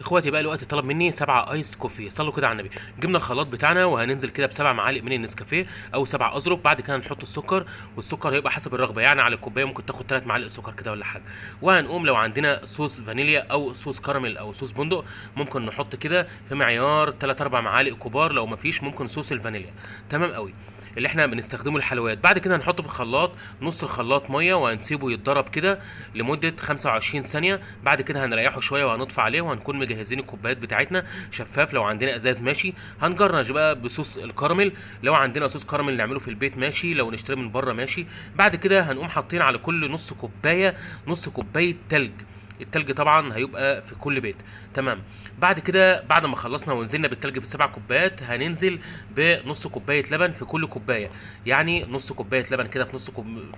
اخواتي بقى الوقت طلب مني 7 ايس كوفي، صلوا كده على النبي. جبنا الخلاط بتاعنا وهننزل كده ب7 معالق من النسكافيه او 7 اظرف. بعد كده نحط السكر، والسكر هيبقى حسب الرغبه، يعني على الكوبايه ممكن تاخد 3 معالق سكر كده ولا حاجه. وهنقوم لو عندنا صوص فانيليا او صوص كراميل او صوص بندق ممكن نحط كده في معيار 3 4 معالق كبار، لو مفيش ممكن صوص الفانيليا. تمام قوي. اللي احنا بنستخدمه الحلويات. بعد كده هنحطه في الخلاط، نص الخلاط ميه، وهنسيبه يتضرب كده لمده 25 ثانيه. بعد كده هنريحه شويه وهنطفي عليه، وهنكون مجهزين الكوبايات بتاعتنا شفاف، لو عندنا ازاز ماشي. هنجرنش بقى بصوص الكراميل، لو عندنا صوص كراميل نعمله في البيت ماشي، لو نشتري من بره ماشي. بعد كده هنقوم حاطين على كل نص كوبايه نص كوبايه تلج. التلج طبعا هيبقى في كل بيت. تمام. بعد كده بعد ما خلصنا ونزلنا بالتلج ب7 كوبايات، هننزل بنص كوبايه لبن في كل كوبايه، يعني نص كوبايه لبن كده في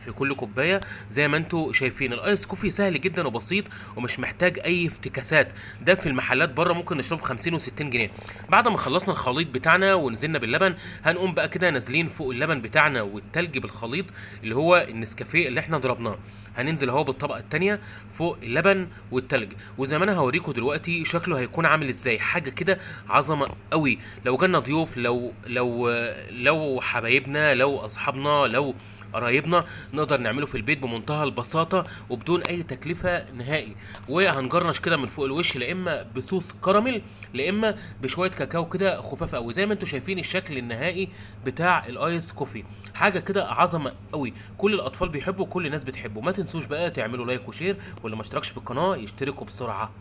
في كل كوبايه. زي ما انتم شايفين الايس كوفي سهل جدا وبسيط ومش محتاج اي افتكاسات. ده في المحلات بره ممكن نشربه ب 50 و60 جنيه. بعد ما خلصنا الخليط بتاعنا ونزلنا باللبن، هنقوم بقى كده نازلين فوق اللبن بتاعنا والتلج بالخليط اللي هو النسكافيه اللي احنا ضربناه. هننزل اهو بالطبقه الثانيه فوق اللبن والتلج، وزي ما انا هوريكم دلوقتي شكله هيكون عامل ازاي. حاجه كده عظمه قوي. لو جالنا ضيوف، لو حبايبنا، لو اصحابنا، لو قرايبنا، نقدر نعمله في البيت بمنتهى البساطه وبدون اي تكلفه نهائي. وهنجرنش كده من فوق الوش، لا اما بصوص كراميل لا اما بشويه كاكاو كده خفاف قوي. زي ما انتم شايفين الشكل النهائي بتاع الايس كوفي، حاجه كده عظمه قوي. كل الاطفال بيحبوا، كل الناس بتحبه. ما تنسوش بقى تعملوا لايك وشير، واللي ما اشتركش في القناه يشتركوا بسرعه.